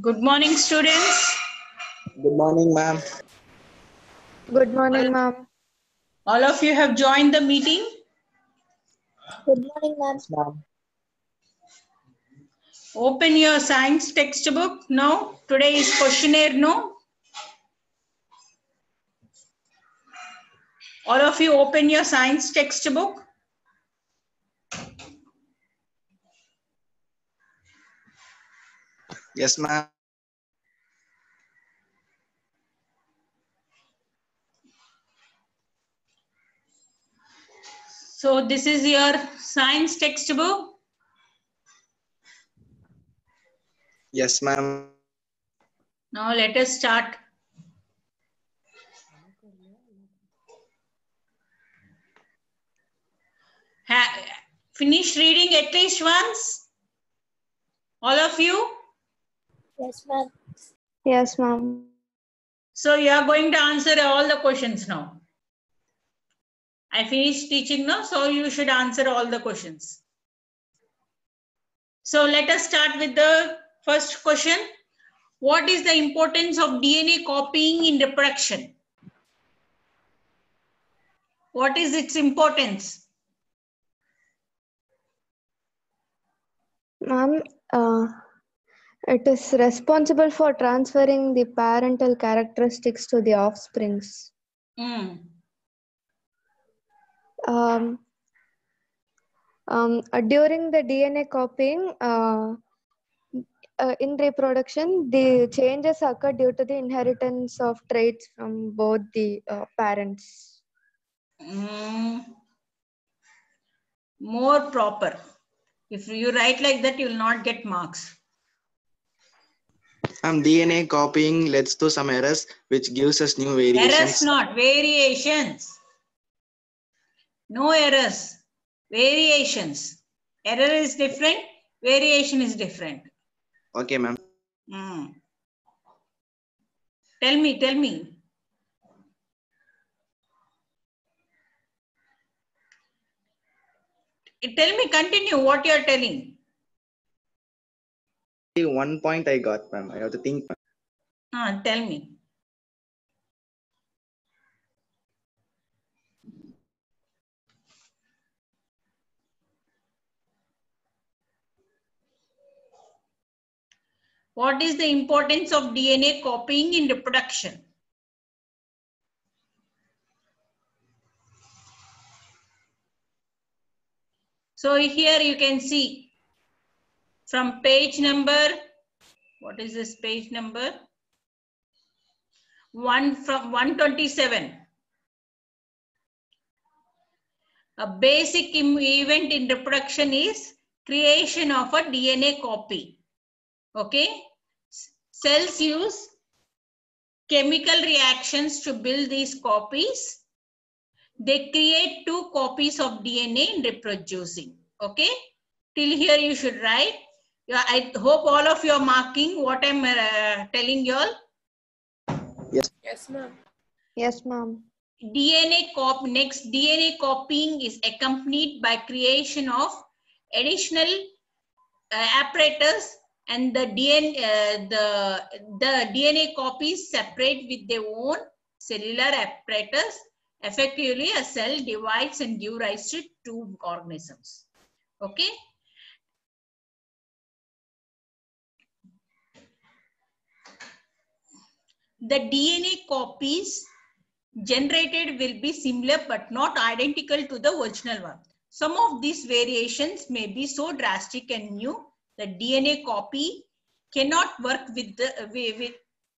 Good morning, students. Good morning, ma'am. Good morning, ma'am. All of you have joined the meeting. Good morning, ma'am. Yes, ma'am. Open your science textbook now. Today is questionnaire, no? All of you open your science textbook. Yes, ma'am. So this is your science textbook. Yes, ma'am. Now let us start. Finish reading at least once. All of you. Yes, ma'am. Yes, ma'am. So you are going to answer all the questions now. I finished teaching now, so you should answer all the questions. So let us start with the first question. What is the importance of DNA copying in reproduction? What is its importance? Ma'am, it is responsible for transferring the parental characteristics to the offsprings. During the DNA copying, in reproduction, the changes occur due to the inheritance of traits from both the parents. More proper. If you write like that, you will not get marks. DNA copying leads to some errors, which gives us new variations. Errors not, variations. No errors, variations. Error is different, variation is different. Okay, ma'am. Tell me. Tell me, continue what you are telling. One point I got, ma'am. I have to think. Tell me. What is the importance of DNA copying in reproduction? So here you can see from page number, what is this page number? 127. A basic event in reproduction is creation of a DNA copy. Okay? Cells use chemical reactions to build these copies. They create 2 copies of DNA in reproducing. Okay? Till here you should write. I hope all of you are marking what I'm telling you all. Yes. Yes, ma'am. Yes, ma'am. Next, DNA copying is accompanied by creation of additional apparatus, and the DNA copies separate with their own cellular apparatus. Effectively, a cell divides and gives rise to 2 organisms. Okay. The DNA copies generated will be similar but not identical to the original one. Some of these variations may be so drastic and new that DNA copy cannot work with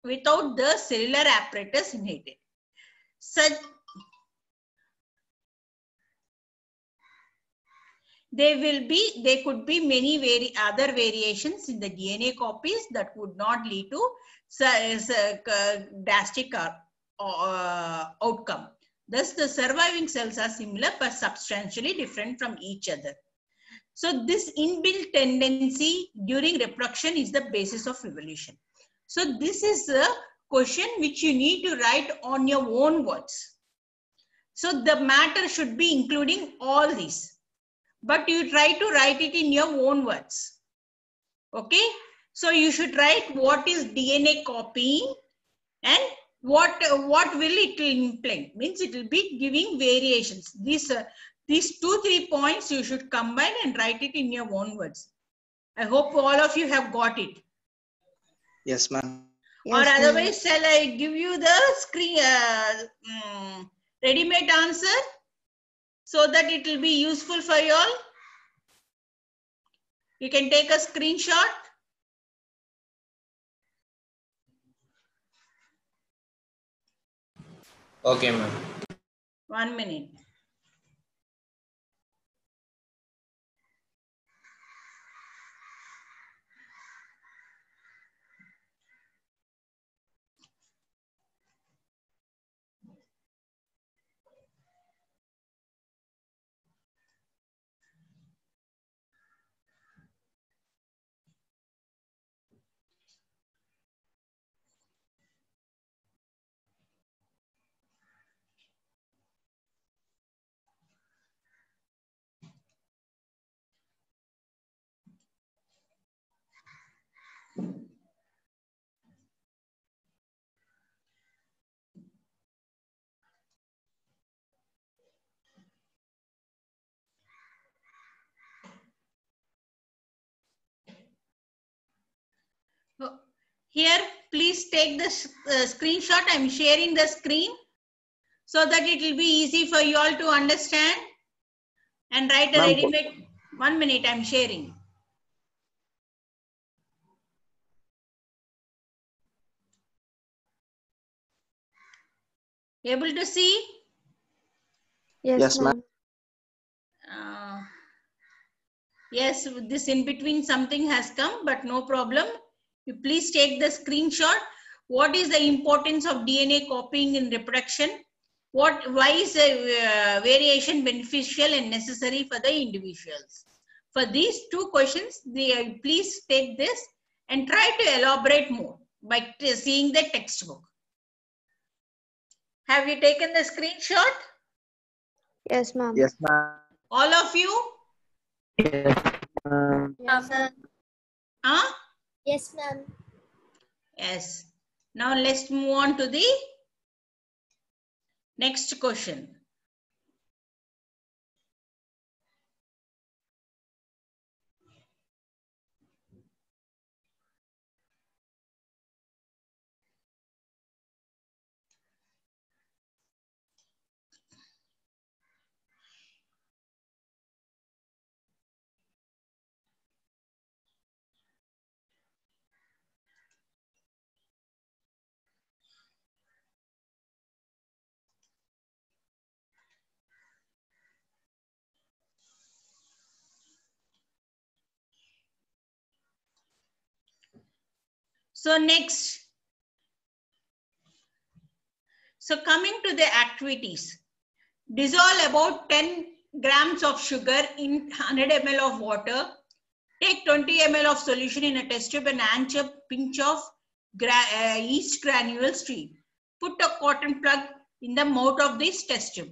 without the cellular apparatus inherited. There could be many other variations in the DNA copies that would not lead to drastic outcome. Thus, the surviving cells are similar but substantially different from each other. So, this inbuilt tendency during reproduction is the basis of evolution. So, this is a question which you need to write on your own words. So, the matter should be including all these, but you try to write it in your own words. Okay? So you should write what is DNA copying and what will it imply. Means it will be giving variations. These 2-3 points you should combine and write it in your own words. I hope all of you have got it. Yes, ma'am. Or otherwise, shall I give you the screen ready-made answer so that it will be useful for you all? You can take a screenshot. Okay, ma'am. 1 minute. Here, please take the screenshot. I'm sharing the screen so that it will be easy for you all to understand and write a ready-made. 1 minute, I'm sharing. Able to see? Yes, ma'am. Yes, this in between something has come, but no problem. You please take the screenshot. What is the importance of DNA copying in reproduction? Why is variation beneficial and necessary for the individuals? For these 2 questions, please take this and try to elaborate more by seeing the textbook. Have you taken the screenshot? Yes, ma'am. Yes, ma'am. All of you? Yes, ma'am. Huh? Yes, ma'am. Yes. Now let's move on to the next question. So next, so coming to the activities, dissolve about 10 grams of sugar in 100 ml of water. Take 20 ml of solution in a test tube and add a pinch of yeast granules to it. Put a cotton plug in the mouth of this test tube.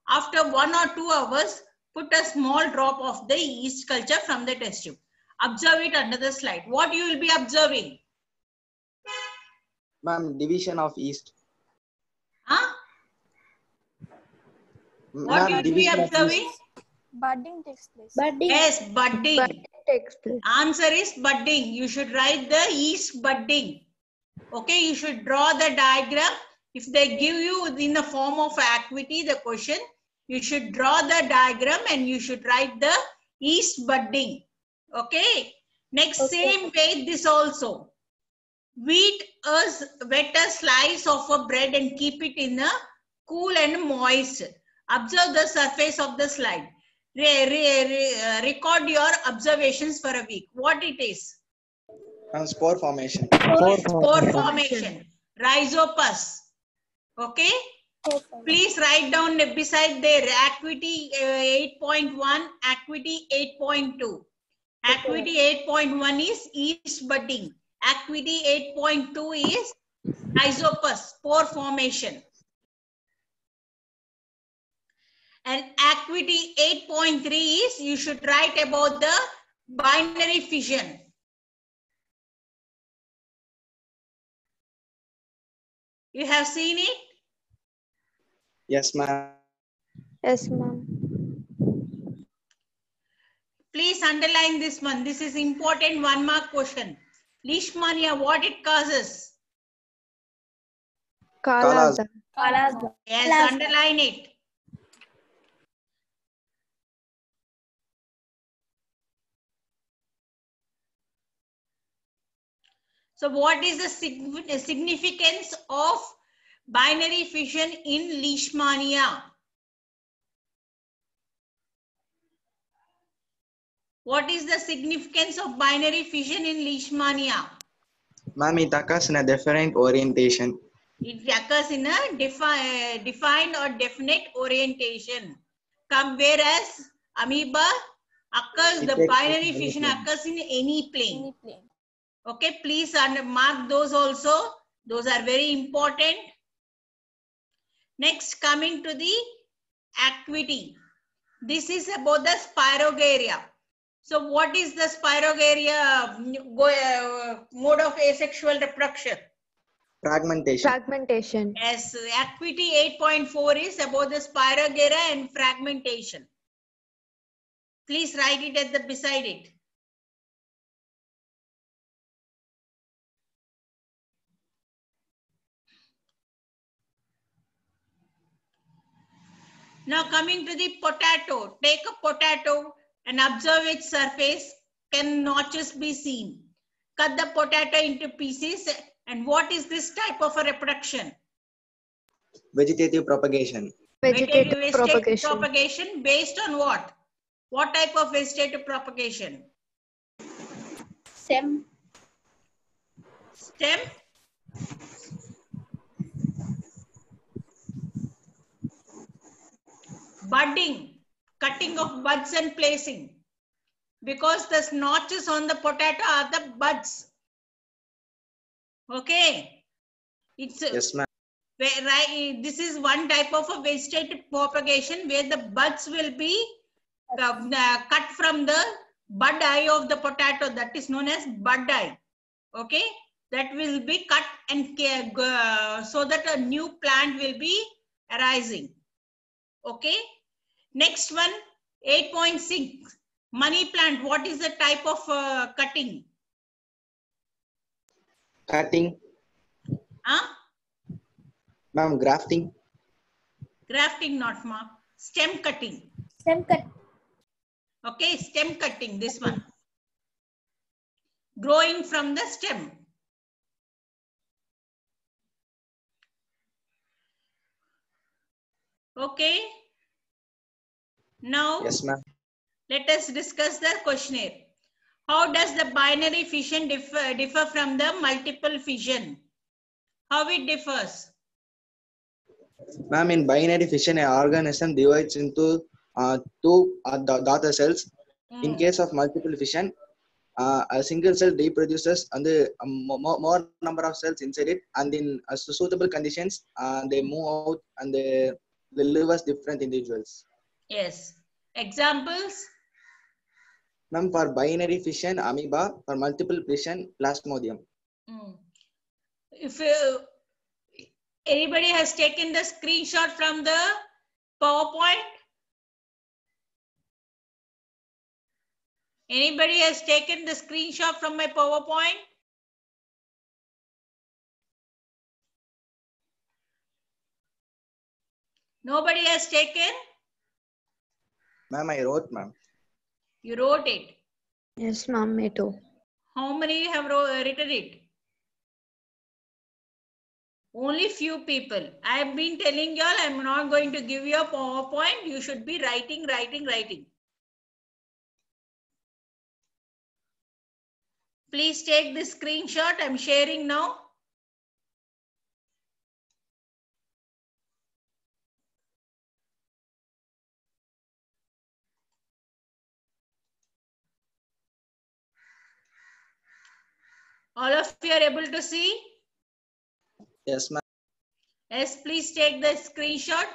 After 1 or 2 hours, put a small drop of the yeast culture from the test tube. Observe it under the slide. What you will be observing? Ma'am, division of yeast. Huh? What you will be observing? Budding takes place. Yes, budding. Budding takes place. Answer is budding. You should write the yeast budding. Okay, you should draw the diagram. If they give you in the form of activity, the question, you should draw the diagram and you should write the yeast budding. Okay. Next, same way this also. Wet a slice of a bread and keep it in a cool and moist. Observe the surface of the slide. Record your observations for a week. What it is? Spore formation. Spore formation. Rhizopus. Okay. Please write down beside there activity 8.1, activity 8.2. Activity 8.1 is yeast budding. Activity 8.2 is rhizopus, spore formation. And activity 8.3 is you should write about the binary fission. You have seen it? Yes, ma'am. Yes, ma'am. Please underline this one. This is important 1 mark question. Leishmania, what it causes? Kala-Azar. Yes, underline it. So what is the significance of binary fission in Leishmania? What is the significance of binary fission in Leishmania? Ma'am, it occurs in a different orientation. It occurs in a defined or definite orientation. Whereas amoeba occurs, the binary fission occurs in any plane. Okay, please mark those also. Those are very important. Next, coming to the activity. This is about the Spirogyria. So what is the Spirogyria mode of asexual reproduction? Fragmentation. Fragmentation. Yes, activity 8.4 is about the Spirogyria and fragmentation. Please write it at the beside it. Now coming to the potato. Take a potato and observe its surface. Can notches be seen? Cut the potato into pieces. And what is this type of a reproduction? Vegetative propagation. Vegetative propagation. Propagation based on what? What type of vegetative propagation? Stem. Stem? Budding, cutting of buds and placing. Because the notches on the potato are the buds. Okay. It's Yes, ma'am. this is one type of a vegetative propagation where the buds will be cut from the bud eye of the potato. That is known as bud eye. Okay. That will be cut and so that a new plant will be arising. Okay. Next one, 8.6. Money plant. What is the type of cutting? Cutting. Huh? Ma'am, grafting. Grafting, not mark. Stem cutting. Stem cut. Okay, stem cutting, this one. Growing from the stem. Okay. Now, Yes, ma'am. let us discuss the questionnaire. How does the binary fission differ from the multiple fission? How it differs? Ma'am, in binary fission, an organism divides into two daughter cells. In case of multiple fission, a single cell reproduces and the more number of cells inside it, and in suitable conditions, they move out and they live as different individuals. Yes. Examples? Ma'am, for binary fission, amoeba. For multiple fission, plasmodium. If anybody has taken the screenshot from the PowerPoint? Anybody has taken the screenshot from my PowerPoint? Nobody has taken? Ma'am, I wrote, ma'am. You wrote it. Yes, ma'am, me too. How many have written it? Only few people. I have been telling y'all I'm not going to give you a PowerPoint. You should be writing. Please take this screenshot. I'm sharing now. All of you are able to see? Yes, ma'am. Yes, please take the screenshot.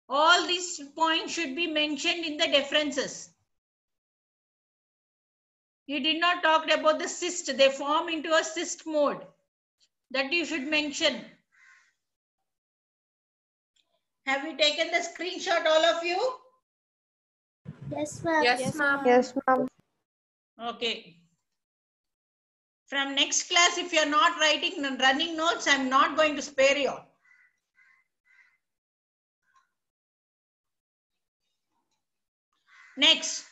All these points should be mentioned in the differences. You did not talk about the cyst. They form into a cyst mode. That you should mention. Have you taken the screenshot, all of you? Yes, ma'am. Yes, ma'am. Yes, ma'am. Okay. From next class, if you're not writing running notes, I'm not going to spare you. Next,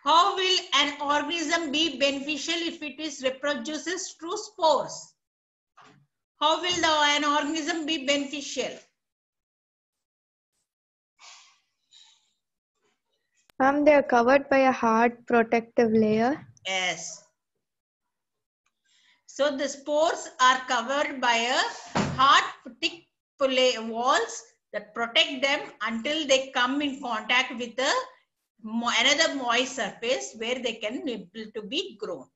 how will an organism be beneficial if it is reproduces through spores? How will an organism be beneficial? Ma'am, they are covered by a hard protective layer. Yes. So the spores are covered by a hard thick walls that protect them until they come in contact with another moist surface where they can be able to be grown.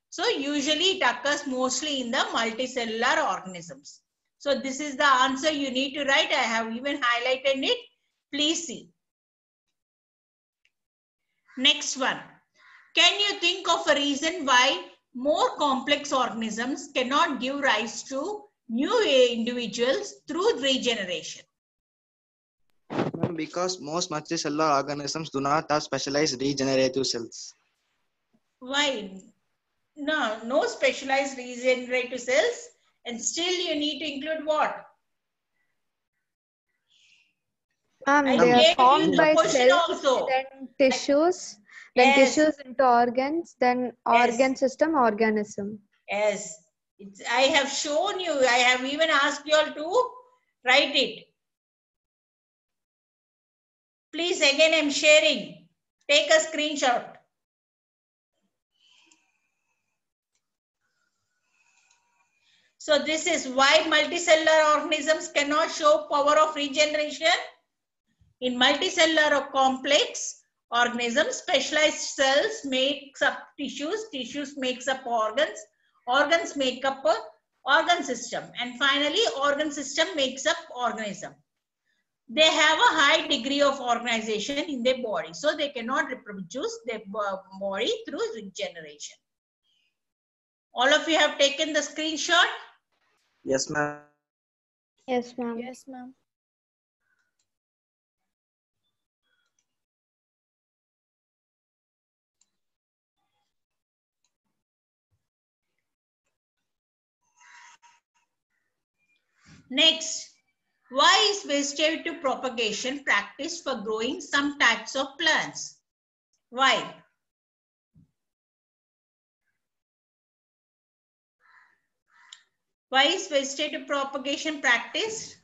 So usually it occurs mostly in the multicellular organisms. So this is the answer you need to write. I have even highlighted it. Please see. Next one. Can you think of a reason why more complex organisms cannot give rise to new individuals through regeneration? Because most multicellular organisms do not have specialized regenerative cells. Why? No specialized regenerative cells, and still you need to include what? Ma'am, I they are gave you formed the by question cells, also. then tissues, then Yes. tissues into organs, then organ Yes. system, organism. Yes, I have shown you. I have even asked you all to write it. Please, again, I'm sharing. Take a screenshot. So this is why multicellular organisms cannot show power of regeneration. In multicellular or complex organisms, specialized cells makes up tissues, tissues makes up organs, organs make up a organ system, and finally organ system makes up organism. They have a high degree of organization in their body, so they cannot reproduce their body through regeneration. All of you have taken the screenshot? Yes, ma'am. Yes, ma'am. Yes, ma'am. Next, why is vegetative propagation practiced for growing some types of plants? Why? Why is vegetative propagation practiced?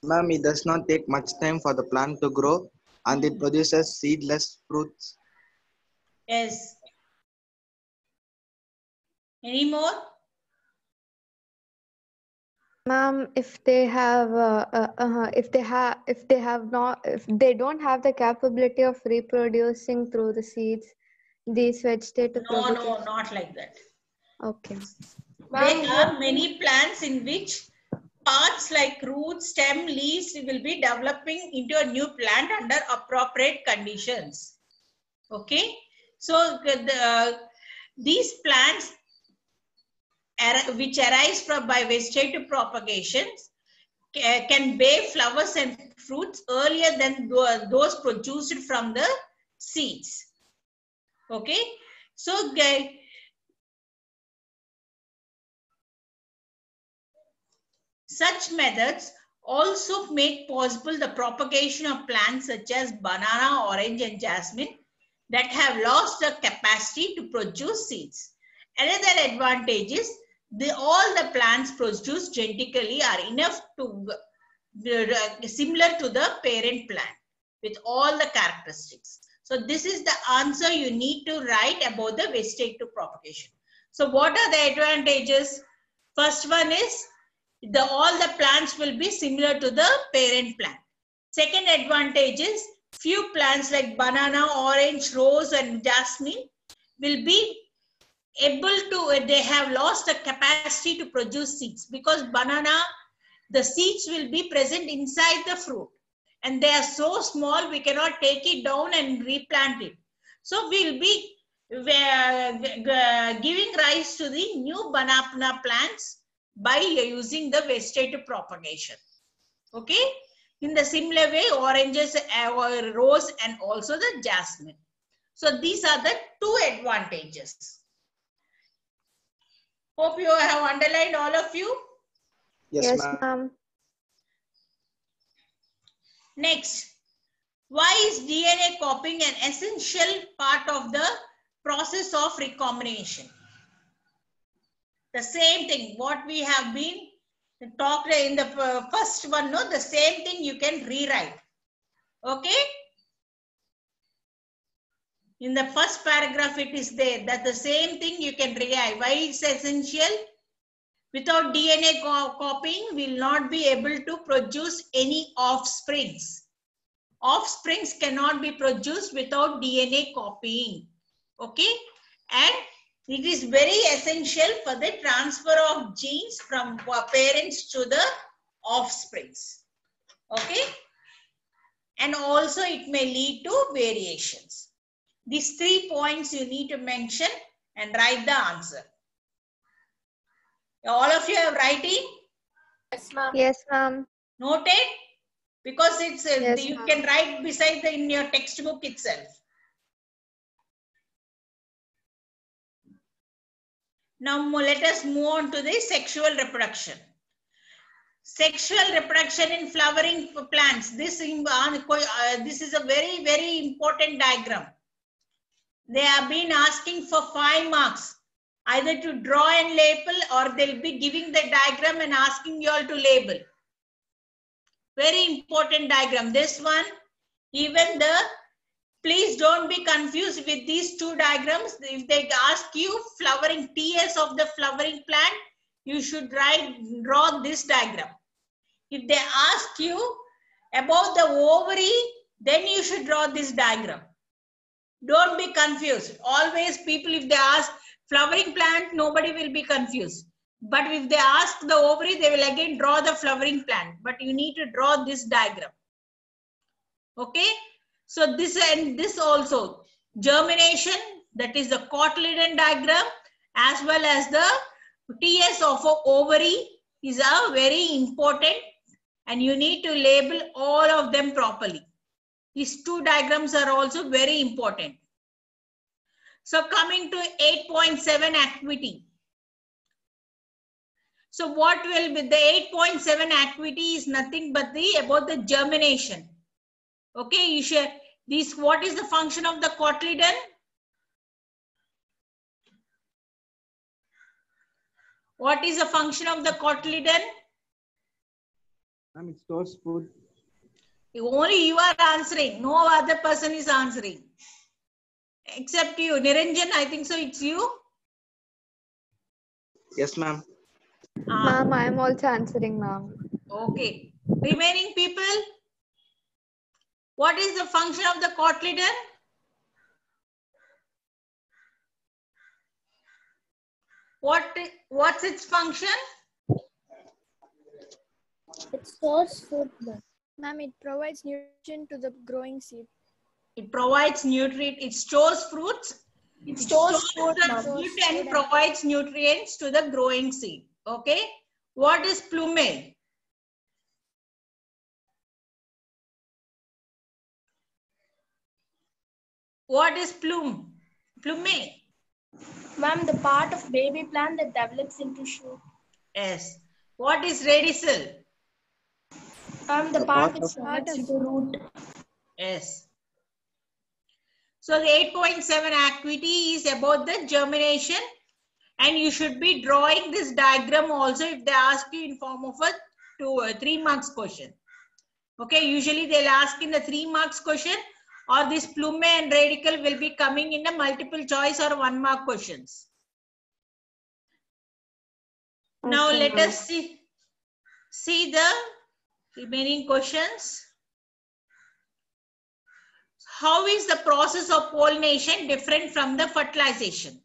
Ma'am, it does not take much time for the plant to grow and it produces seedless fruits. Yes. Any more? Ma'am, if they don't have the capability of reproducing through the seeds, these vegetative No, propagation. not like that. Okay. There are many plants in which parts like roots, stem, leaves will be developing into a new plant under appropriate conditions. Okay. So these plants which arise by vegetative propagations can bear flowers and fruits earlier than those produced from the seeds. Okay. So such methods also make possible the propagation of plants such as banana, orange, and jasmine that have lost the capacity to produce seeds. Another advantage is all the plants produced genetically are enough to similar to the parent plant with all the characteristics. So this is the answer you need to write about the vegetative propagation. So what are the advantages? First one is all the plants will be similar to the parent plant. Second advantage is few plants like banana, orange, rose, and jasmine will be able to, they have lost the capacity to produce seeds because banana, the seeds will be present inside the fruit and they are so small we cannot take it down and replant it. So we'll be giving rise to the new banana plants by using the vegetative propagation. Okay. In the similar way, oranges, rose, and also the jasmine. So these are the two advantages. Hope you have underlined, all of you. Yes, Yes, ma'am. ma'am. Next, why is DNA copying an essential part of the process of recombination? The same thing, what we have been talked in the first one, no, the same thing you can rewrite. Okay? In the first paragraph, it is there that the same thing you can rewrite. Why it's essential? Without DNA copying, we will not be able to produce any offsprings. Offsprings cannot be produced without DNA copying. Okay? And it is very essential for the transfer of genes from parents to the offsprings. Okay? And also it may lead to variations. These 3 points you need to mention and write the answer. All of you are writing? Yes, ma'am. Yes, ma'am. Noted? Because it's Yes, you ma'am. can write beside in your textbook itself. Now let us move on to the sexual reproduction. Sexual reproduction in flowering plants. This is a very, very important diagram. They have been asking for 5 marks, either to draw and label, or they'll be giving the diagram and asking you all to label. Very important diagram. This one, even please don't be confused with these two diagrams. If they ask you flowering TS of the flowering plant, you should draw this diagram. If they ask you about the ovary, then you should draw this diagram. Don't be confused. Always people, if they ask flowering plant, nobody will be confused. But if they ask the ovary, they will again draw the flowering plant. But you need to draw this diagram. Okay? So this and this also. Germination, that is the cotyledon diagram, as well as the TS of an ovary is a very important, and you need to label all of them properly. These two diagrams are also very important. So coming to 8.7 activity. So what will be the 8.7 activity is nothing but about the germination. Okay, you should this. What is the function of the cotyledon? What is the function of the cotyledon? Ma'am, it stores food. Only you are answering. No other person is answering. Except you. Niranjan, I think so it's you. Yes, ma'am. Ma'am, I am also answering, ma'am. Okay. Remaining people? What is the function of the cotyledon? What's its function? It stores food. Ma'am, it provides nutrition to the growing seed. It provides nutrient. It stores fruits. It stores food and provides nutrients to the growing seed. Okay. What is plumage? What is plumage? Ma'am, the part of baby plant that develops into shoot. Yes. What is radicule? Ma'am, the part that develops into root. Yes. So the 8.7 activity is about the germination, and you should be drawing this diagram also if they ask you in form of a 3 marks question. Okay, usually they'll ask in the 3 marks question, or this plumage and radicule will be coming in a multiple choice or 1 mark questions. Okay. Now let us see the remaining questions. How is the process of pollination different from the fertilization?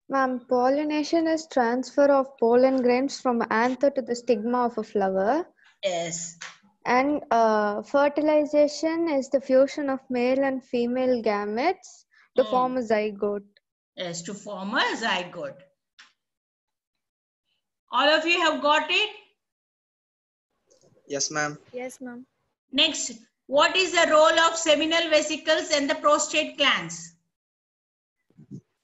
Ma'am, pollination is transfer of pollen grains from anther to the stigma of a flower. Yes. And fertilization is the fusion of male and female gametes to form a zygote. Yes, to form a zygote. All of you have got it? Yes, ma'am. Yes, ma'am. Next, what is the role of seminal vesicles and the prostate glands?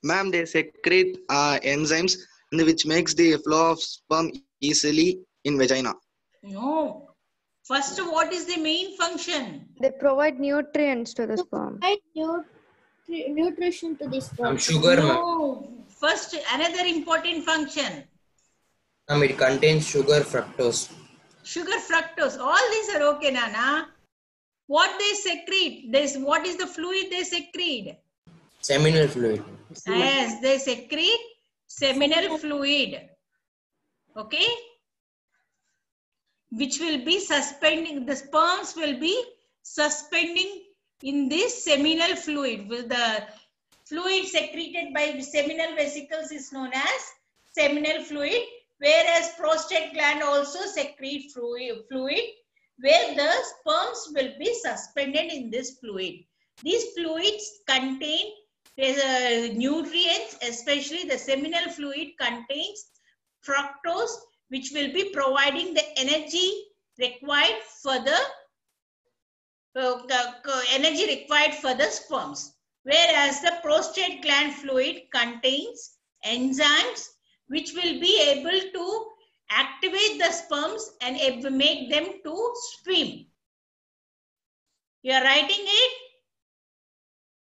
Ma'am, they secrete enzymes which makes the flow of sperm easily in vagina. No. First, what is the main function? They provide nutrients to the To sperm. provide nutrition to the sperm. Sugar, ma'am. No. First, another important function. It contains sugar, fructose. Sugar, fructose. All these are okay, Nana. What they secrete? What is the fluid they secrete? Seminal fluid. Yes, they secrete seminal fluid. Okay? Which will be suspending, the sperms will be suspending in this seminal fluid. The fluid secreted by seminal vesicles is known as seminal fluid, whereas prostate gland also secrete fluid where the sperms will be suspended in this fluid. These fluids contain nutrients, especially the seminal fluid contains fructose, which will be providing the energy required for the sperms. Whereas the prostate gland fluid contains enzymes which will be able to activate the sperms and make them to swim. You are writing it?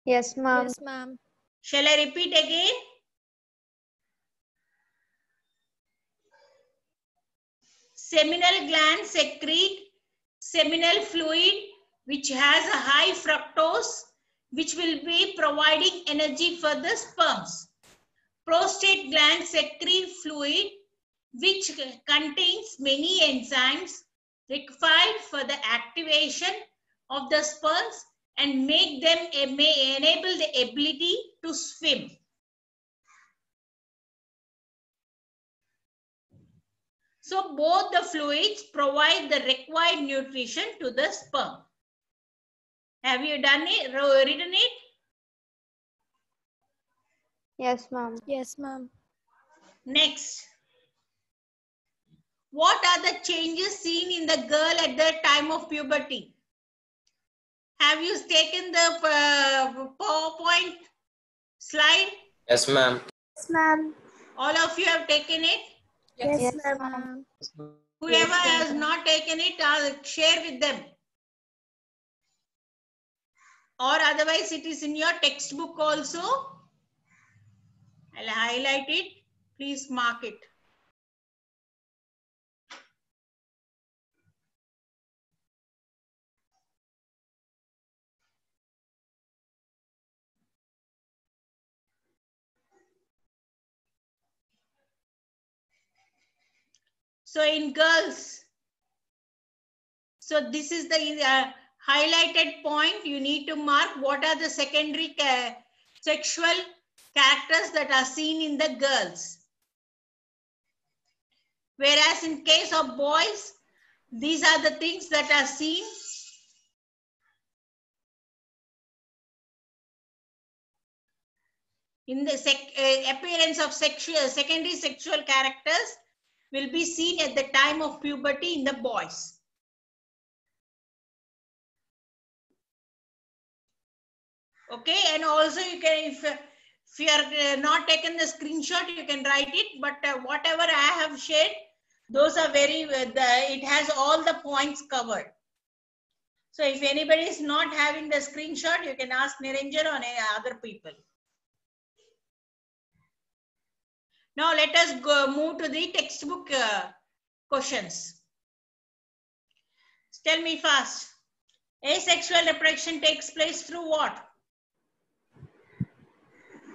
Yes, ma'am. Yes, ma'am. Shall I repeat again? Seminal glands secrete seminal fluid which has a high fructose, which will be providing energy for the sperms. Prostate gland secrete fluid which contains many enzymes required for the activation of the sperms and make them enable the ability to swim. So both the fluids provide the required nutrition to the sperm. Have you done it, written it? Yes, ma'am. Yes, ma'am. Next. What are the changes seen in the girl at the time of puberty? Have you taken the PowerPoint slide? Yes, ma'am. Yes, ma'am. All of you have taken it? Yes, Yes, ma'am. Whoever has not taken it, I'll share with them. Or otherwise it is in your textbook also. I'll highlight it. Please mark it. So in girls, so this is the highlighted point. You need to mark what are the secondary sexual characters that are seen in the girls. Whereas in case of boys, these are the things that are seen. In the appearance of secondary sexual characters will be seen at the time of puberty in the boys. Okay, and also you can, if you are not taken the screenshot, you can write it, but whatever I have shared, those are very, it has all the points covered. So if anybody is not having the screenshot, you can ask Niranjan or other people. Now let us move to the textbook questions. Tell me fast. Asexual reproduction takes place through what?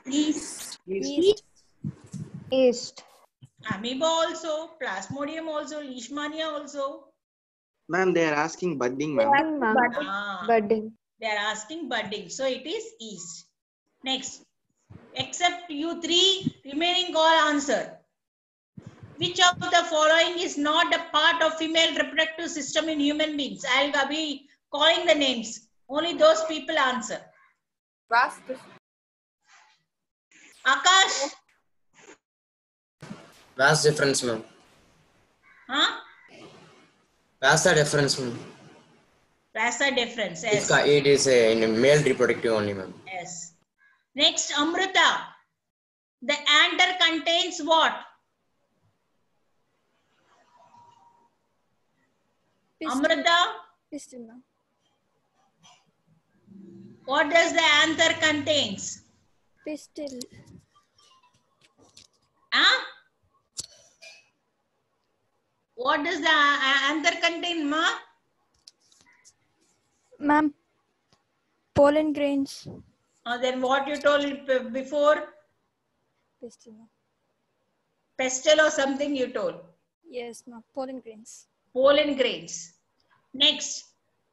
Yeast. Yeast. Amoeba also, Plasmodium also, Leishmania also. Ma'am, they are asking budding, ma'am. Budding, ma'am. Budding. They are asking budding. So it is yeast. Next. Except you three, remaining all answer. Which of the following is not a part of female reproductive system in human beings? I'll be calling the names. Only those people answer. Akash. Vas difference, ma'am. Huh? Rasa difference, ma'am. Rasa difference. It's Yes. it is in a male reproductive only, ma'am. Yes. Next, Amrita. The anther contains what? Pistil. Amrita, Pistil, ma'am. what does the anther contains? Pistil. Huh? What does the anther contain, ma? Ma'am, pollen grains. Then what you told before? Pistil, ma'am. Pestle or something you told. Yes, ma'am. Pollen grains. Pollen grains. Next,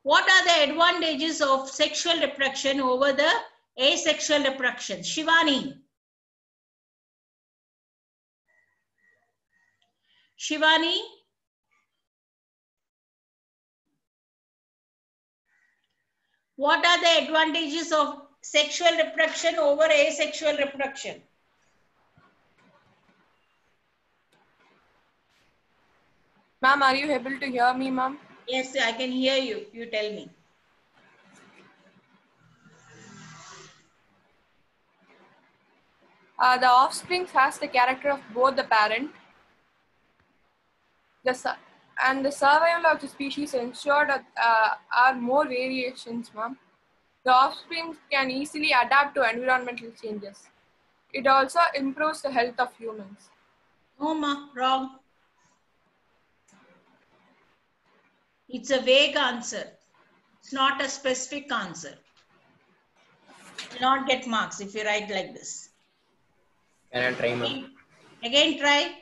what are the advantages of sexual reproduction over the asexual reproduction? Shivani. Shivani. What are the advantages of sexual reproduction over asexual reproduction? Ma'am, are you able to hear me, ma'am? Yes, I can hear you. You tell me. The offspring has the character of both the parent and the survival of the species ensured that are more variations, ma'am. The offspring can easily adapt to environmental changes. It also improves the health of humans. No, ma, wrong. It's a vague answer. It's not a specific answer. You will not get marks if you write like this. Can I try, ma'am? Again, try.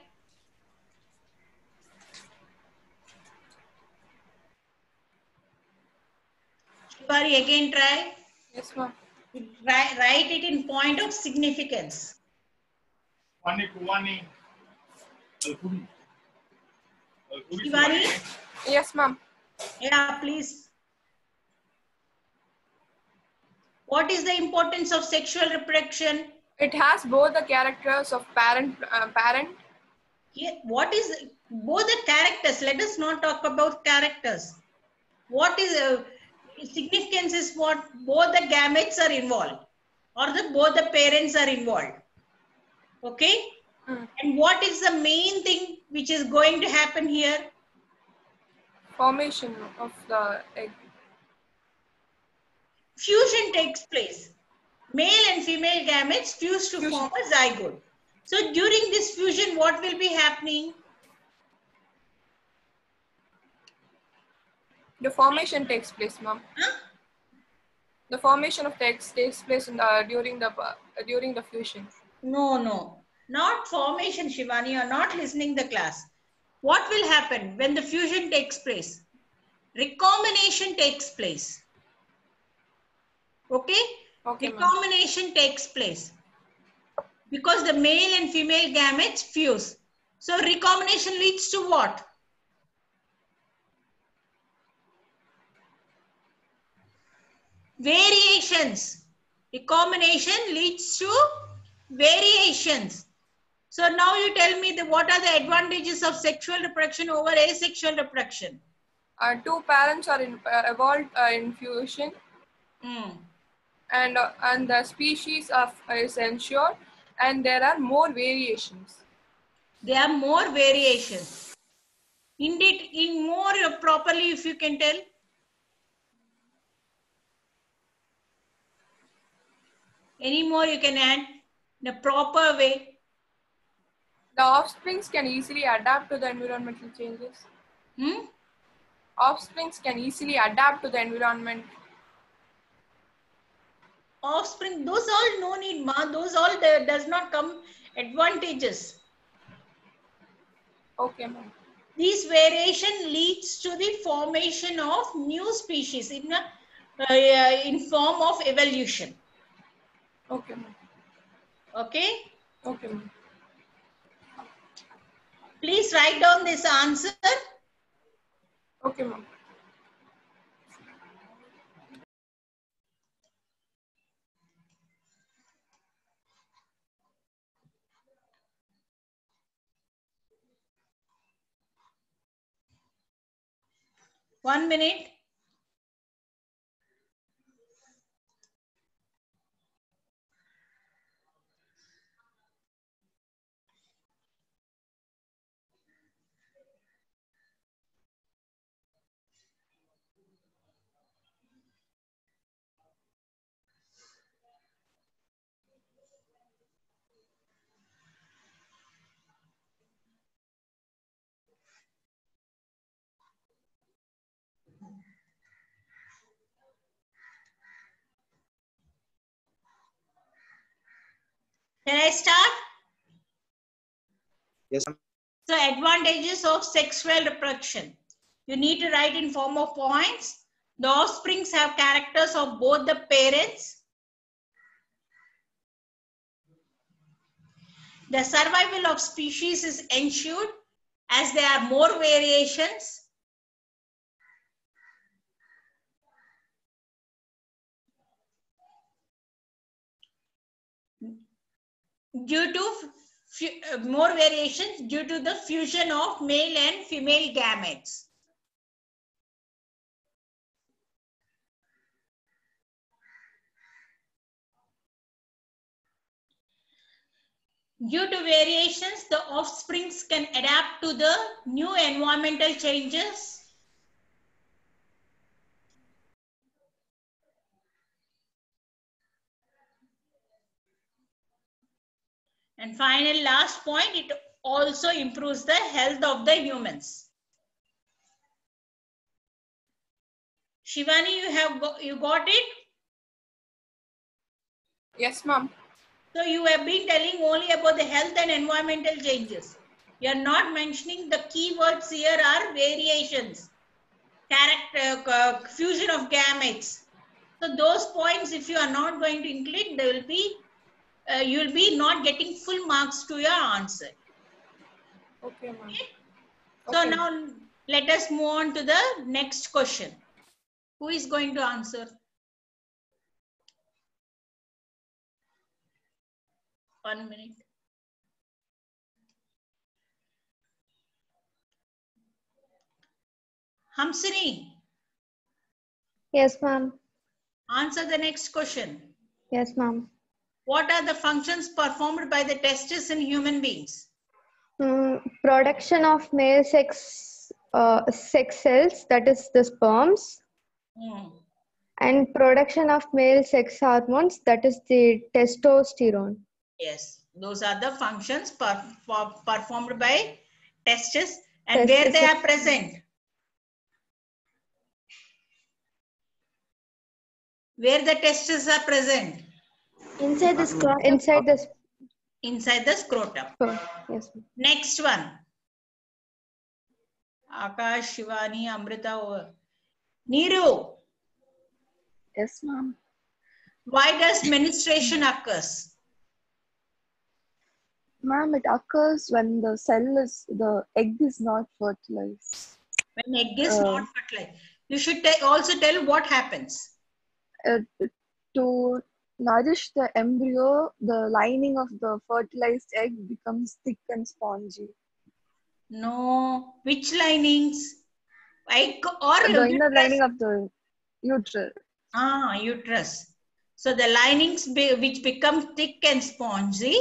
Shivani, again try. Yes, ma'am. Write it in point of significance. Shivani? Yes, ma'am. Yeah, please. What is the importance of sexual reproduction? It has both the characters of parent. Here, what is both the characters? Let us not talk about characters. What is significance is what both the gametes are involved or both the parents are involved. Okay? And what is the main thing which is going to happen here? Formation of the egg. Fusion takes place. Male and female gametes fuse to form a zygote. So during this fusion, what will be happening? The formation takes place, ma'am. Huh? The formation of the eggs takes place during the fusion. No. Not formation, Shivani. You are not listening the class. What will happen when the fusion takes place? Recombination takes place. Okay? Recombination takes place. Because the male and female gametes fuse. So recombination leads to what? Variations. Recombination leads to variations. So now you tell me what are the advantages of sexual reproduction over asexual reproduction? Two parents are evolved in fusion, and the species is ensured, and there are more variations. There are more variations. Indeed, in more properly, if you can tell. Any more you can add in a proper way? The offsprings can easily adapt to the environmental changes. Offsprings can easily adapt to the environment. Offspring, those all no need, ma. Those all does not come advantages. Okay, ma'am. This variation leads to the formation of new species in form of evolution. Okay, ma'am. Okay? Okay, ma'am. Please write down this answer. Okay, ma'am. 1 minute. Can I start? Yes, ma'am. So advantages of sexual reproduction. You need to write in form of points. The offsprings have characters of both the parents. The survival of species is ensured as there are more variations. Due to more variations due to the fusion of male and female gametes. Due to variations, the offsprings can adapt to the new environmental changes. And final last point, it also improves the health of the humans. Shivani, you got it? Yes, ma'am. So you have been telling only about the health and environmental changes. You are not mentioning the keywords here are variations, character, fusion of gametes. So those points, if you are not going to include, they will be, you will be not getting full marks to your answer. Okay, ma'am. Okay? So Okay. now let us move on to the next question. Who is going to answer? One minute. Hamsini, Yes, ma'am. answer the next question. Yes, ma'am. What are the functions performed by the testes in human beings? Production of male sex cells, that is the sperms, and production of male sex hormones, that is the testosterone. Yes, those are the functions performed by testes, and where Testes. they are present. Where the testes are present? Inside the scrotum. Inside the scrotum. Yes. Next one. Akash, Shivani, Amrita. Neeru. Yes, ma'am. Why does menstruation occurs? Ma'am, it occurs when the egg is not fertilized. When egg is not fertilized. You should also tell what happens. To nourish the embryo, the lining of the fertilized egg becomes thick and spongy. No, which linings? Egg or the inner lining of the uterus. Uterus. So the linings which become thick and spongy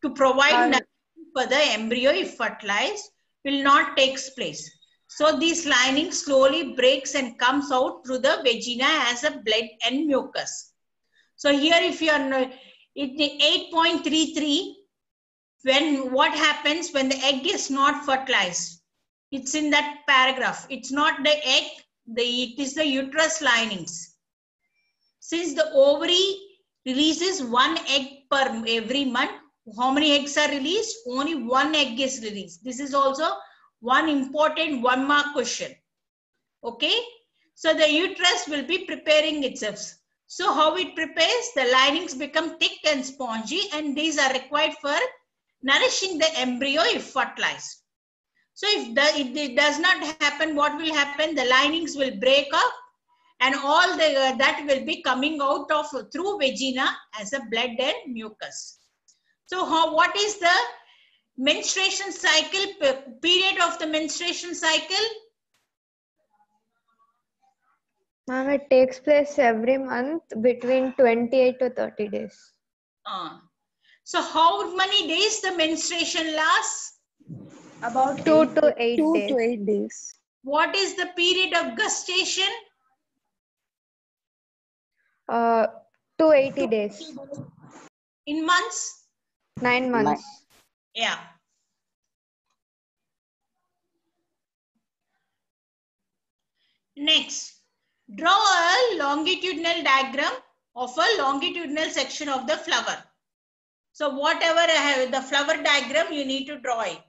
to provide for the embryo if fertilized will not take place. So these linings slowly breaks and comes out through the vagina as a blood and mucus. So here if you are in the 8.33, when what happens when the egg is not fertilized? It's in that paragraph. It's not the egg, it is the uterus linings. Since the ovary releases one egg per every month, how many eggs are released? Only one egg is released. This is also one important 1 mark question. Okay. So the uterus will be preparing itself. So how it prepares? The linings become thick and spongy, and these are required for nourishing the embryo if fertilized. So if it does not happen, what will happen? The linings will break up, and all that will be coming out of through vagina as a blood and mucus. So what is the menstruation cycle, period of the menstruation cycle? Ma'am, it takes place every month between 28 to 30 days. So how many days the menstruation lasts? About 2 to 8 2 days. to 8 days. What is the period of gestation? 280 days. In months? 9 months. Yeah. Next, draw a longitudinal diagram of a longitudinal section of the flower. So whatever I have, the flower diagram, you need to draw it.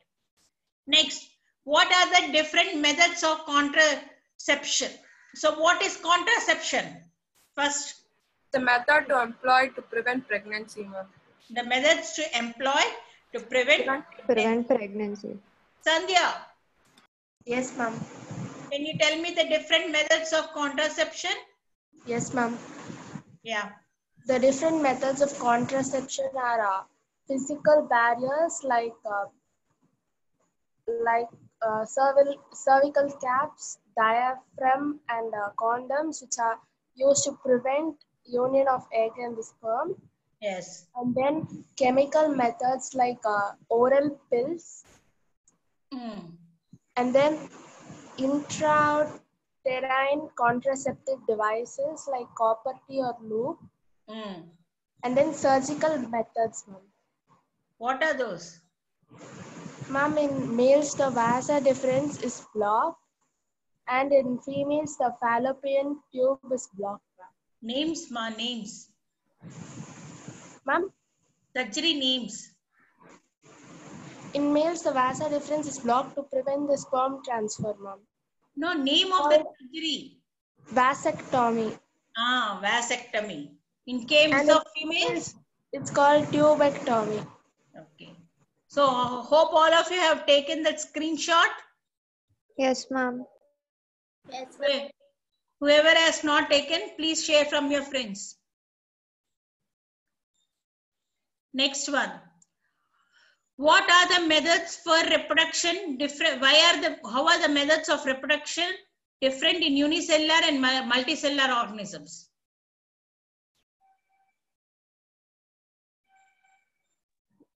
Next, what are the different methods of contraception? So what is contraception? First, The method to employ to prevent pregnancy, ma'am. the methods to employ to prevent Pregnancy. Sandhya, Yes, ma'am. can you tell me the different methods of contraception? Yes, ma'am. Yeah. The different methods of contraception are physical barriers like cervical caps, diaphragm, and condoms, which are used to prevent union of egg and the sperm. Yes. And then chemical methods like oral pills, and then intrauterine contraceptive devices like copper T or loop, and then surgical methods, ma'am. What are those? Ma'am, in males the vasa deferens is blocked, and in females the fallopian tube is blocked. Names, ma, names. Ma'am, Surgery names. in males the vasa deferens is blocked to prevent the sperm transfer, ma'am. No, name of the surgery. Vasectomy. Vasectomy. In case And of females? It's called tubectomy. Okay. So, hope all of you have taken that screenshot. Yes, ma'am. Yes, Whoever has not taken, please share from your friends. Next one. What are the methods for reproduction different? How are the methods of reproduction different in unicellular and multicellular organisms?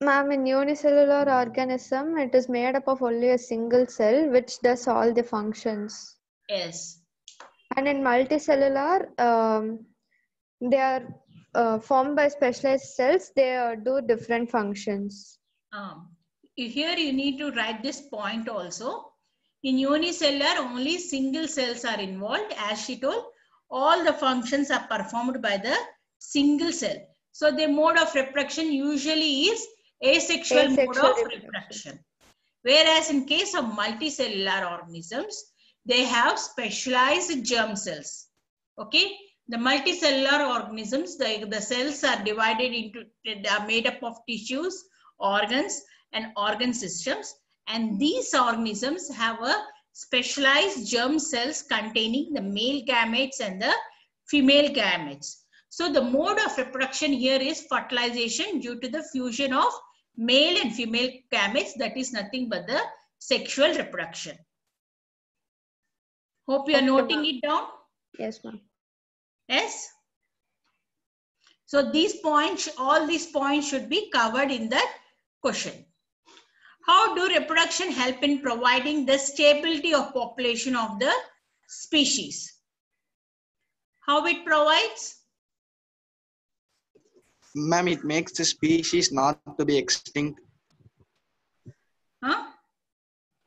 Ma'am, in unicellular organism, it is made up of only a single cell which does all the functions. Yes. And in multicellular, they are formed by specialized cells. They do different functions. Here you need to write this point also. In unicellular, only single cells are involved. As she told, all the functions are performed by the single cell. So the mode of reproduction usually is asexual mode of reproduction. Whereas in case of multicellular organisms, they have specialized germ cells. Okay, the multicellular organisms, the cells are divided into, they are made up of tissues, organs, and organ systems. And these organisms have a specialized germ cells containing the male gametes and the female gametes. So the mode of reproduction here is fertilization due to the fusion of male and female gametes. That is nothing but the sexual reproduction. Hope you are noting it down. Yes, ma'am. Yes. So these points, all these points should be covered in the question. How do reproduction help in providing the stability of population of the species? How it provides? Ma'am, it makes the species not to be extinct. Huh?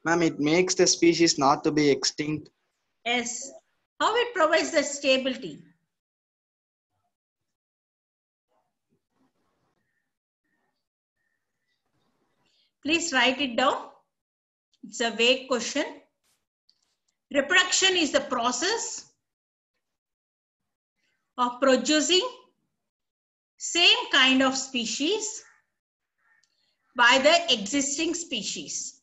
Ma'am, it makes the species not to be extinct. Yes. How it provides the stability? Please write it down. It's a vague question. Reproduction is the process of producing same kind of species by the existing species.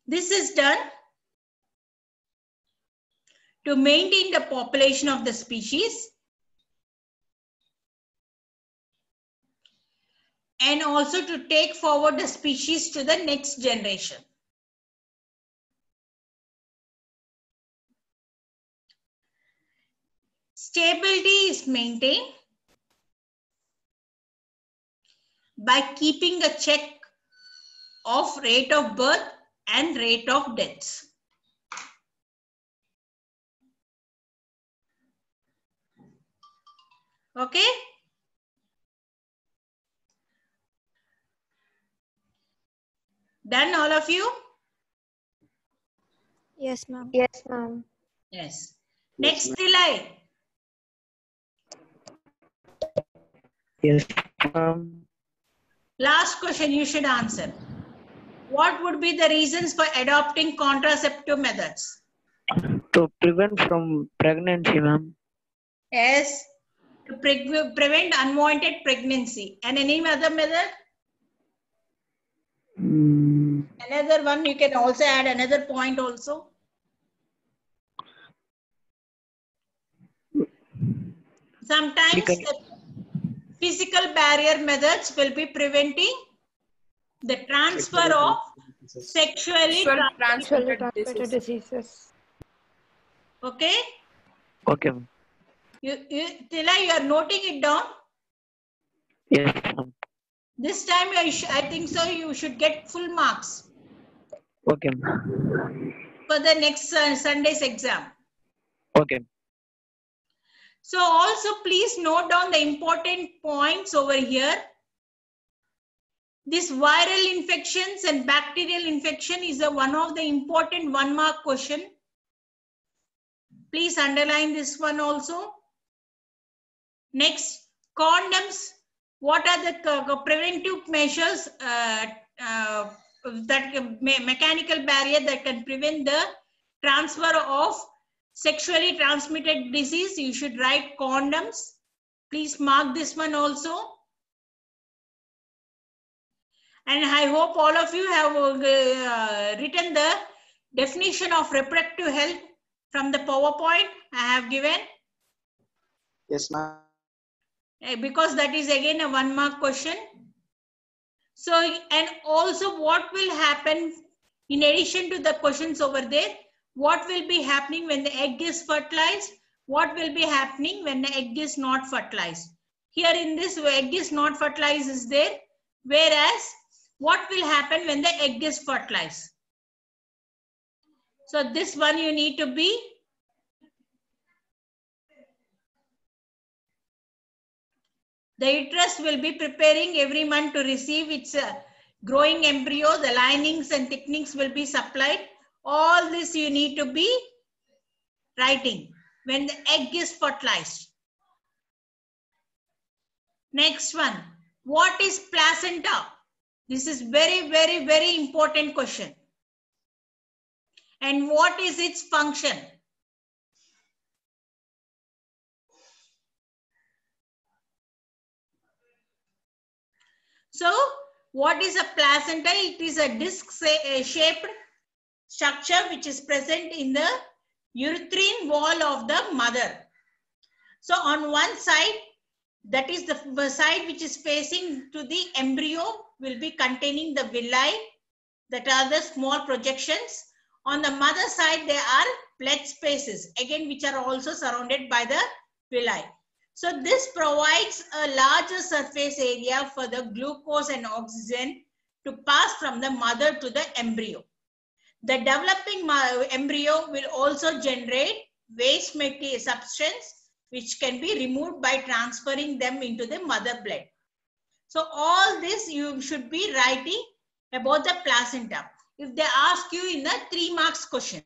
This is done to maintain the population of the species and also to take forward the species to the next generation. Stability is maintained by keeping a check of rate of birth and rate of deaths. Okay? Done, all of you? Yes, ma'am. Yes, ma'am. Yes. Next, Tilai. Yes, ma'am. Last question you should answer. What would be the reasons for adopting contraceptive methods? To prevent from pregnancy, ma'am. Yes. To prevent unwanted pregnancy. And any other method? Another one, you can also add another point also. Sometimes the physical barrier methods will be preventing the transfer of sexually transmitted diseases. Okay? Okay, ma'am. Tila, you are noting it down? Yes, ma'am. This time I think so you should get full marks Okay, ma'am. for the next Sunday's exam. Okay. So also please note down the important points over here. This viral infections and bacterial infection is one of the important 1 mark question. Please underline this one also. Next, condoms. What are the preventive measures that mechanical barrier that can prevent the transfer of sexually transmitted disease? You should write condoms. Please mark this one also. And I hope all of you have written the definition of reproductive health from the PowerPoint I have given. Yes, ma'am. Because that is again a 1 mark question. So, and also what will happen in addition to the questions over there, what will be happening when the egg is fertilized? What will be happening when the egg is not fertilized? Here in this, egg is not fertilized is there, whereas what will happen when the egg is fertilized? So this one you need to be the uterus will be preparing every month to receive its growing embryo. The linings and thickenings will be supplied. All this you need to be writing when the egg is fertilized. Next one. What is placenta? This is very, very, very important question. And what is its function? So, what is a placenta? It is a disc-shaped structure which is present in the uterine wall of the mother. So, on one side, that is the side which is facing to the embryo will be containing the villi, that are the small projections. On the mother side, there are blood spaces, again, which are also surrounded by the villi. So this provides a larger surface area for the glucose and oxygen to pass from the mother to the embryo. The developing embryo will also generate waste material substance which can be removed by transferring them into the mother blood. So all this you should be writing about the placenta. If they ask you in a 3 marks question,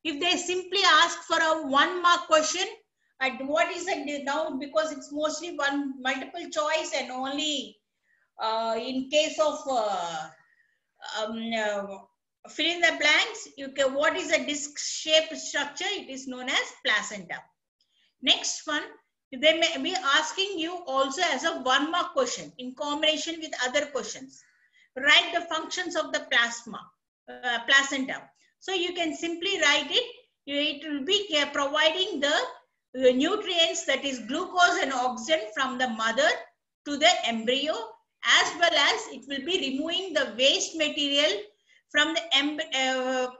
if they simply ask for a 1 mark question, and what is it now, because it's mostly one multiple choice and only in case of fill in the blanks, you can, what is a disc shaped structure? It is known as placenta. Next one, they may be asking you also as a 1 mark question in combination with other questions. Write the functions of the placenta. So you can simply write it. It will be providing the nutrients, that is glucose and oxygen, from the mother to the embryo, as well as it will be removing the waste material from the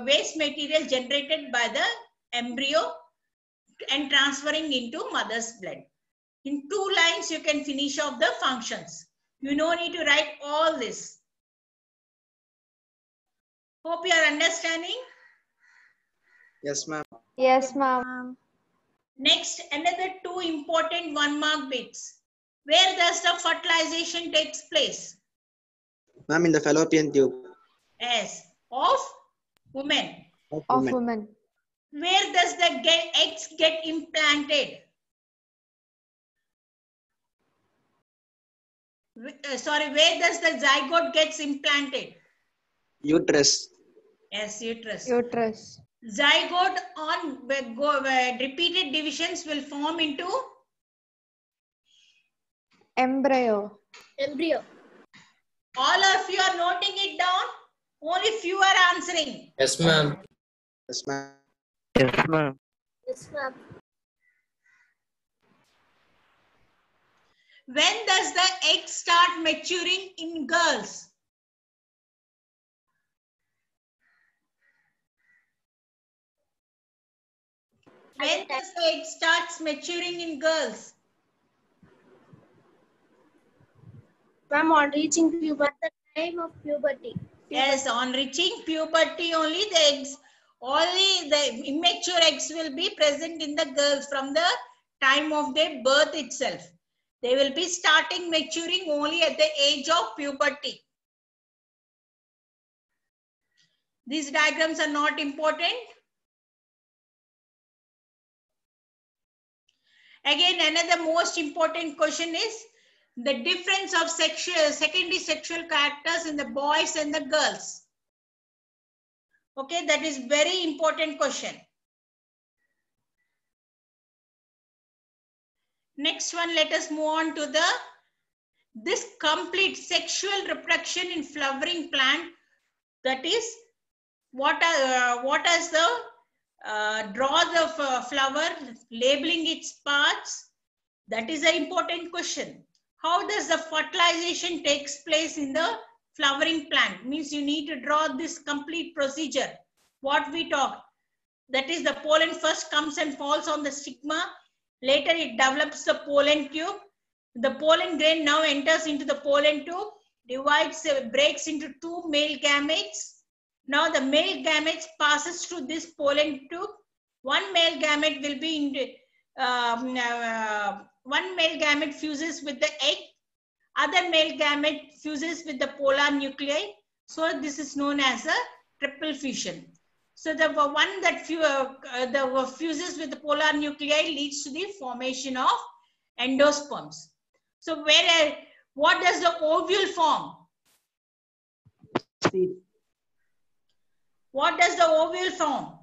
waste material generated by the embryo and transferring into mother's blood. In 2 lines, you can finish off the functions. You no need to write all this. Hope you are understanding. Yes, ma'am. Yes, ma'am. Next, another 2 important 1-mark bits. Where does the fertilization takes place? Ma'am, in the fallopian tube Yes, of women. of Of women. women. Where does the eggs get implanted? Where does the zygote gets implanted? Uterus. Yes, uterus. Uterus. Zygote on repeated divisions will form into Embryo. Embryo. all of you are noting it down. Only few are answering. Yes, ma'am. Yes, ma'am. Yes, ma'am. Yes, ma'am. When does the egg start maturing in girls? When does the egg starts maturing in girls? Ma'am, on reaching puberty. At the time of puberty. Yes, on reaching puberty only the eggs, only the immature eggs will be present in the girls from the time of their birth itself. They will be starting maturing only at the age of puberty. These diagrams are not important. Again, another most important question is the difference of secondary sexual characters in the boys and the girls. Okay, that is very important question. Next one, let us move on to this complete sexual reproduction in flowering plant. That is, what is the draw the flower, labeling its parts. That is an important question. How does the fertilization takes place in the flowering plant? Means you need to draw this complete procedure. What we talked. That is, the pollen first comes and falls on the stigma. Later it develops the pollen tube. The pollen grain now enters into the pollen tube, divides, breaks into 2 male gametes. Now the male gametes passes through this pollen tube. One male gamete will be in one male gamete fuses with the egg. Other male gamete fuses with the polar nuclei. So this is known as a triple fusion. So the one that fuses with the polar nuclei leads to the formation of endosperms. So what does the ovule form? Seed. What does the ovule form?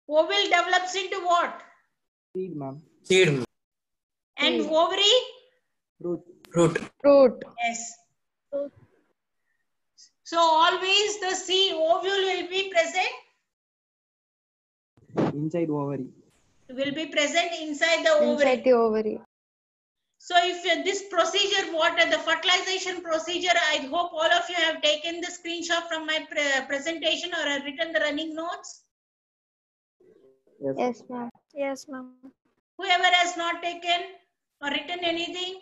Ovule develops into what? Seed, ma'am. Seed. And ovary? Root. Root. Fruit. Yes. So always the ovule will be present. Inside ovary. Will be present inside the ovary. Inside the ovary. So if this procedure, the fertilization procedure, I hope all of you have taken the screenshot from my presentation or have written the running notes. Yes. Yes, ma'am. Yes, ma'am. Whoever has not taken or written anything?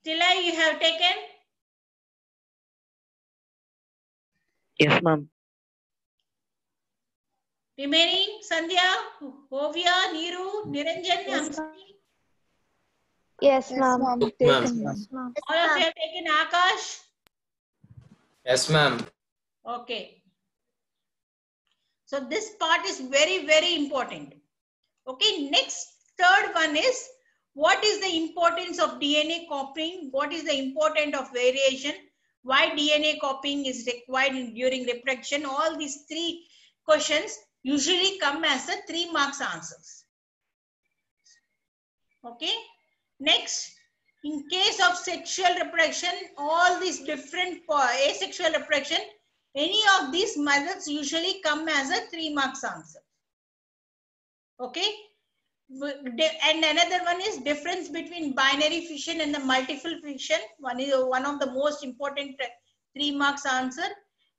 Tila, you have taken? Yes, ma'am. Remaining, Sandhya, Ovia, Neeru, Niranjan, Yes, Hamsi. Yes, Yes, ma'am. ma'am. Ma'am. Taken, ma'am. Yes, ma'am. All of you have taken Akash? Yes, ma'am. Okay. So this part is very, very important. Okay, next, third one is, what is the importance of DNA copying? What is the importance of variation? Why DNA copying is required during reproduction? All these 3 questions usually come as a 3 marks answers. Okay. Next, in case of sexual reproduction, all these different asexual reproduction, any of these methods usually come as a 3 marks answer. Okay. And another one is difference between binary fission and the multiple fission. One is one of the most important 3 marks answer.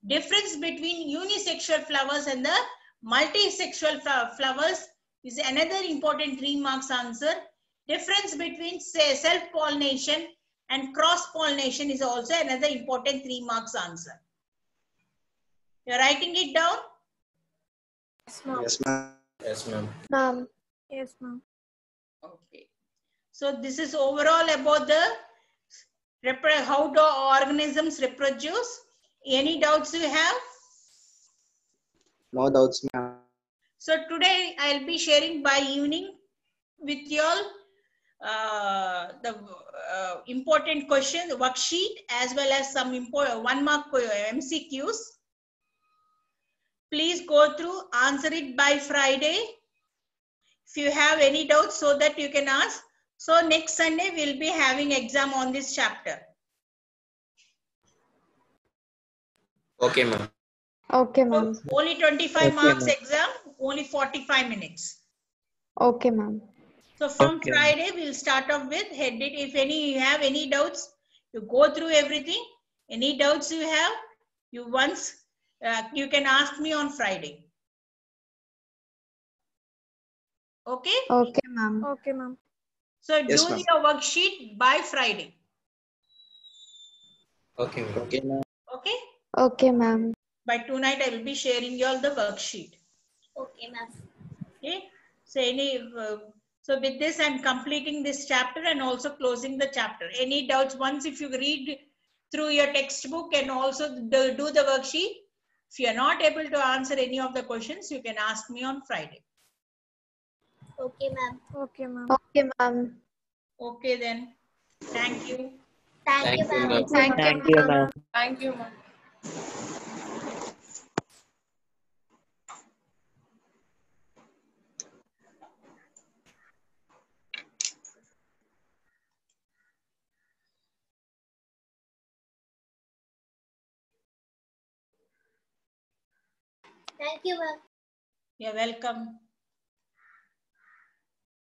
Difference between unisexual flowers and the multisexual flowers is another important 3 marks answer. Difference between self-pollination and cross-pollination is also another important 3 marks answer. You're writing it down? Yes, ma'am. Yes, ma'am. Ma'am. Yes, ma'am. Okay. So this is overall about the how do organisms reproduce. Any doubts you have? No doubts, ma'am. So today I'll be sharing by evening with you all the important question worksheet as well as some important 1 mark MCQs. Please go through, answer it by Friday. If you have any doubts so that you can ask. So next Sunday we'll be having exam on this chapter. Okay, ma'am. Okay, ma'am. So only 25 marks exam, only 45 minutes. Okay, ma'am. So from Okay. Friday, we'll start off with headed. If you have any doubts, you go through everything. Any doubts you have, you can ask me on Friday. Okay? Okay, ma'am. Okay, ma'am. So Yes, do ma'am. your worksheet by Friday. Okay, ma'am. Okay, ma'am. Okay? Okay, ma'am. By tonight, I will be sharing you all the worksheet. Okay, ma'am. Okay? So so with this, I'm completing this chapter and also closing the chapter. Any doubts? Once if you read through your textbook and also do the worksheet, if you are not able to answer any of the questions, you can ask me on Friday. Okay, ma'am. Okay, ma'am. Okay, ma'am. Okay then. Thank you. Thank you, ma'am. ma'am. Thank you, ma'am. Thank you, ma'am. Thank you, ma'am. You're welcome.